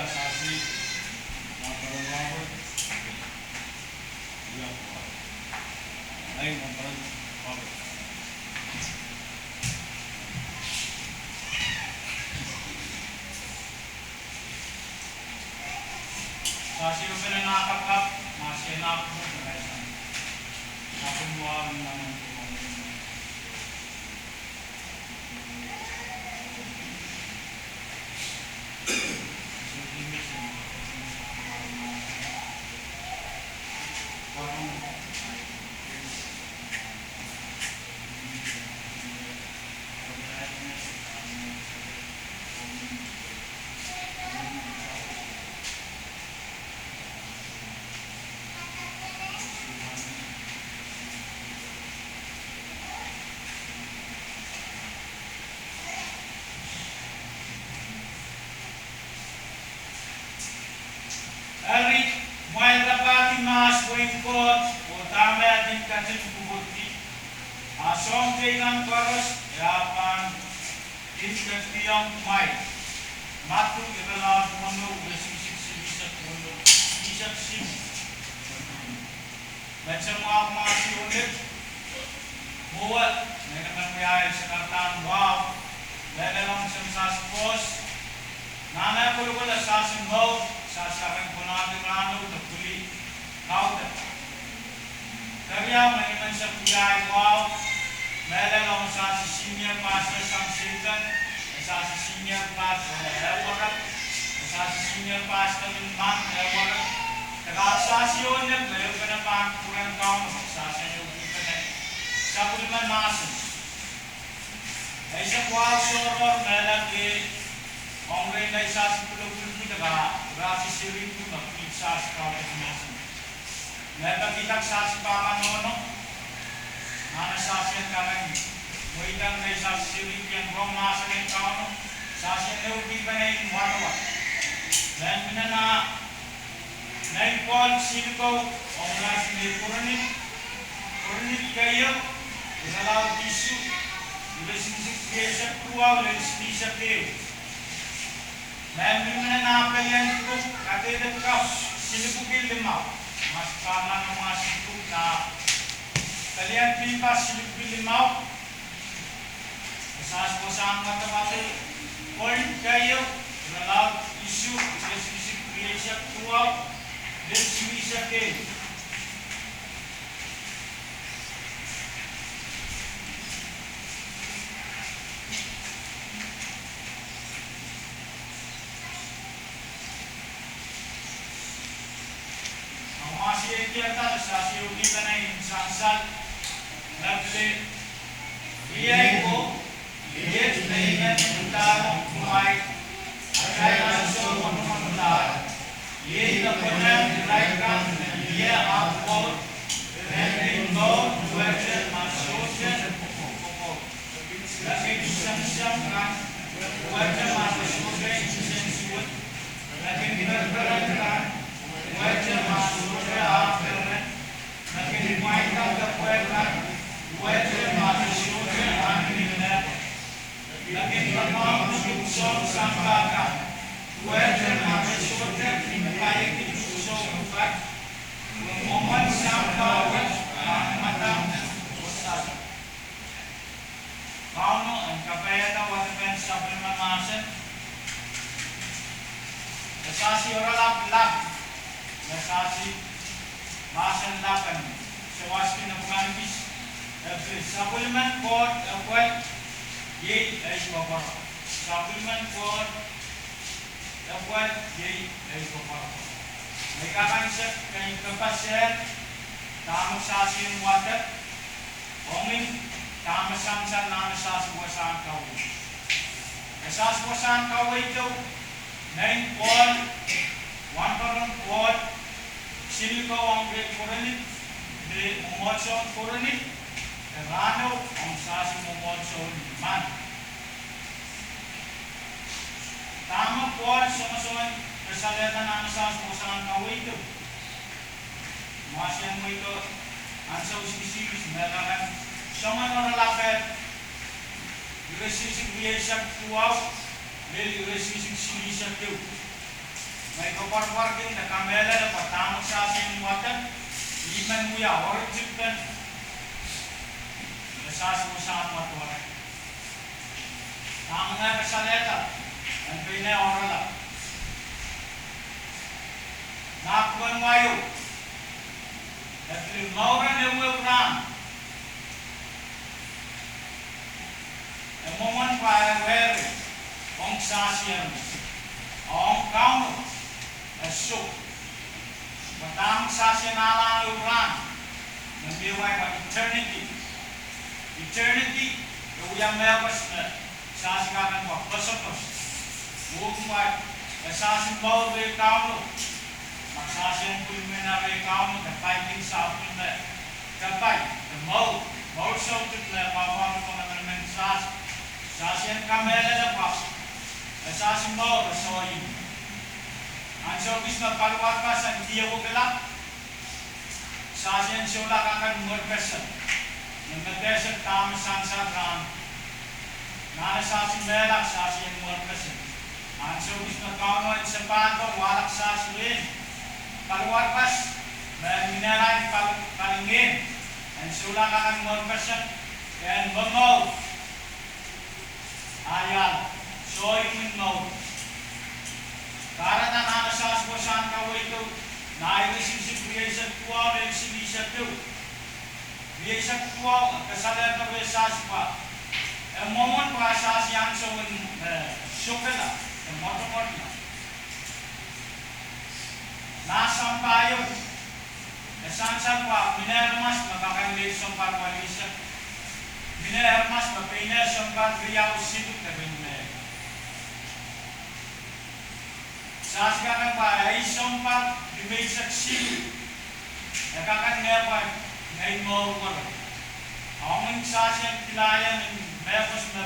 asasi maparawawat iya lain maparawawat asasi upena nakakap masih nakapun berkaitan nakumbuhan naman Ari mai rapati mas boingkot utama adik kacil kubuti asong dengan koros yapan inspektiang mai matu iralah mono bersisik bisa mono bisa sim macam apa masih unik buat mereka menjadi sekarang wow dalam sensasi pos nana kulo sasin mau sasaran punado rano terpulih kau tak kerja mereka sepiai wow dalam sensasi senior pasal samsikan sensasi senior pasal lewakat sensasi senior pasal man lewakat kalau sensasi unik lewakat apa kurang kau sensasi yang unik sapulman masuk ऐसा कुआं सोर मेला के online ऐसा सिकुलों की जगह राशि saving की मक्खी सास का डेफिनेशन मेला की तक सास पापा नोनो आना सास yang karen मुइदंग ऐसा saving yang rong masa yang kau सास yang lebih banyak muatwa dan menana naik pol silko online sini kurni kayu dalam tisu relationship creation kuwa relationship ke memang apa yang itu kata dekat sini bukil lima mas kaman mas itu na kalian pipa sini bukil lima asas posang matematik point kayu dalam isu relationship creation kuwa relationship ke dia tak sasi ugi kana insan nafle dia itu dia dengan utama kumai agai langsung mengenal dia itu benar diraihkan dia upload dan itu website masuknya lagi disangsikan website masuknya disensor lagi diberberankan website masuknya lagi dimainkan ke website masuknya akhirnya lagi dimainkan ke sangkakan website masuknya kayak gitu sangkat momen sangkakan mata besar kalau kaya tahu apa supplement masuk asasi orang lap asasi masuk lapan sewaskin bukan bis supplement code apa ye apa supplement code apa ye apa mereka kan kayak kepastian tamu asasi muatak omin tamu samsan nama asasi wasan kau asas wasan kau itu 9 code 1 code Silko ang great Koranit, the Momotson Koranit, the Rano ang Sasi Momotson Man. Tama po sama-sama kesalatan ang Sasi Mosan Kawi ito. Masya mo ito, ang sa usikisibis, meron sama na nalapet, iresisig niya isang tuwaw, dahil iresisig siya ito. may kapar-par din na kamela na patamang sa asin watan, iman mo ya, origin kan, nasas mo sa matwara. Tama nga kasaleta, ang pinay-orala. Nakuha ngayon, at limaura na uwag ang moment pa ay ang sasyan, ang kauno, ang suk. Matang sasyan na lang uwag ng biway pa eternity. Eternity, yung mebas na sasyakan pa, pasapos. Huwag mo ay sasyan mo rin kauno. Magsasyan ko yung minari kauno, kapay din sa akin na kapay, the mode, mode so na pamamang ko naman ng sasyan. Sasyan kamela na pa, sasyan mo, rasoyin. Ang showbiz na paluwag pa sa hindi ako galak, sasyan siya lakakan mo person. Yung nag-person tama sang sadran, na sasyan melak, sasyan mo person. Ang showbiz na kauno at sapato, walak sasyan. Paluwag pas, may minerain palingin. Ang sulakakan mo person, and mamod. Ayan, so yung mode. Para na nakasas ko saan ka ito, naiwisin si Kriyasa Tuwa, may sinisa ito. Kriyasa Tuwa, kasalan na Kriyasa pa. Ang moment pa sa siyang so yung sukala, yung motomot na. Nasampayo, nasansan pa, minermas, makakailisong parwalisa. Minermas, mapainesong parwiyaw sibuk na binmer. Sasgakan pa, ay isong par, dimaisak sibuk. Nakakan nga pa, ngayon mo wala. Ang sasyan tilayan ng mepos na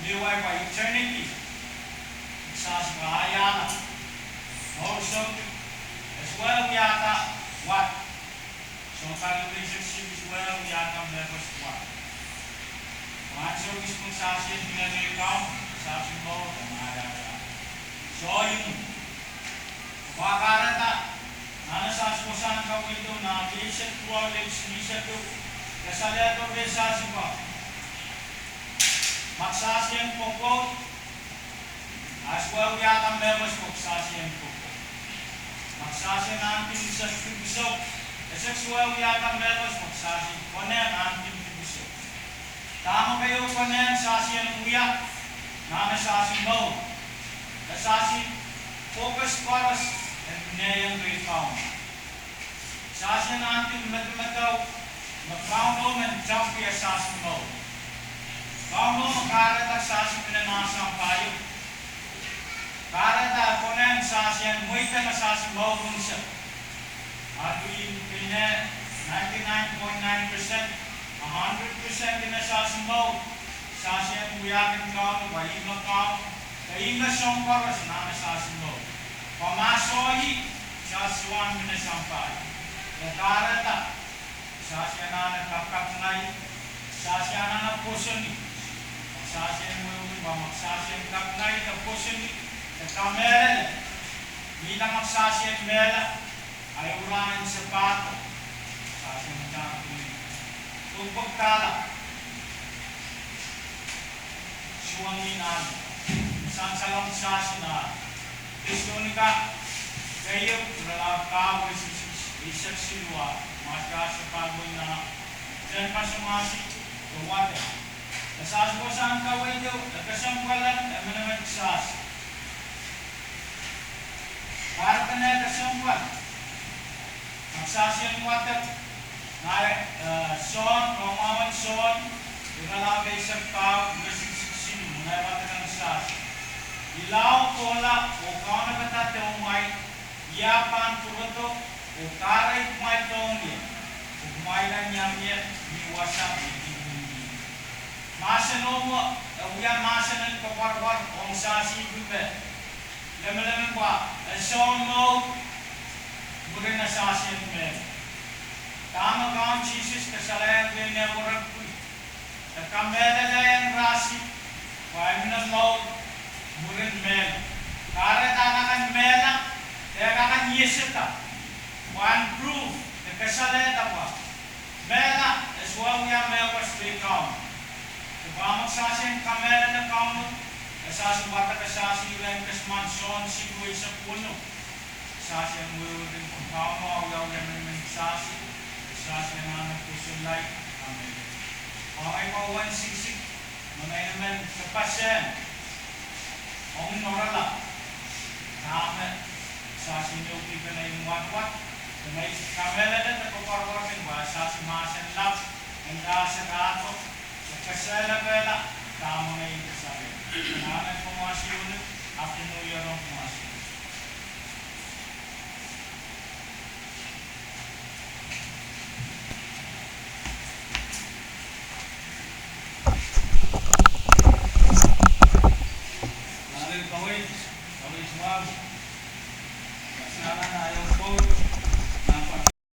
liway pa, eternity. Sasgahayana. Also, as well, yata, what? So, parwalisa sibuk as well, yata, mepos what? Mga showbiz mong sasyan, pinag-ikaw, sasyan mo, kumarara. So, yung makarata, nanasas mo saan ka ito, na bilisat ko, bilisat ko, kasalato, sasyan ko. Magsasyan po po, as well, yata members po, sasyan po po. Magsasyan natin sa tibisok, as well, yata members, magsasyan po na natin tibisok. Tama kayo pa na yan, sasyan ng uyak, na nasasyan mo. Nasasyan, focus paras, at pinayang great found. Sasyan natin, magmataw, mag-found mo, mag-jump kaya sasyan mo. Found mo, makarata, sasyan pinanasang payo. Karata, po na yan, sasyan, muita na sasyan mo kung siya. At yung pinay, 99.9%, 100% in a sasyan mo, sasyan uyakin ka, wahima ka, kainga siyang paras na sasyan mo. Pamasoyi, sasyan mo na sampay. Nakarata, sasyan na nagkakaknay, sasyan na napusun, sasyan mo yung magsasyan kaknay, napusun, nagkamerel, bilang magsasyan mela, ay urahan sa pato, sasyan kaknay. Kung pagkala, suwangin namin, saan sa lang sasya na, gusto ni ka, kayo, ralagkaw, isip silwa, masya sa pagboy na, dyan pa sumasi, luwate. Nasas ko saan kaway daw, nagkasampalan, naman naman sas. Para ka na kasampal, magsasyan water, son, pamaman son, ikalagay sa tao, nasisiksin mo, naibatan ng sas. Ilaw kola, o kau na kata umay, yapan tugato, o karay kumay taong niya, o kumay lang niya, niwasak, masano mo, uyan masanan kaparwar, o sasi bube. Laman-laman pa, son mo, muli na sasi ang men. Tama ka ang Jesus, kasalayan ko yung newarag ko. Nagkamedalayan rasi, kaya mo na mo, murin mela. Kare tanakan mela, Yesita, one proof, the kasaleta pa. Mela, as well we are members we come. The Bamak Sasin, Kamela na Kamu, Asas Bata Kasasi, Len Kasman, Son, Sibu sa Puno. Sasi ang wiwin kung Kamu, Ayaw Yaman Sasi, Sasi ang anak Pusulay. Amen. Okay pa 166, Manay naman sa Pasen, Ong Norala, Amen. Sasi niyo kita na yung watwat. May kamera na nagpaparwakin ba sa sumasan lab ang sa kato sa kasala pala tama na yung kasabi. Nanay pumasi ulit after New Year ang pumasi. Nanay kawin, kawin sumab. Kasala na yung phone.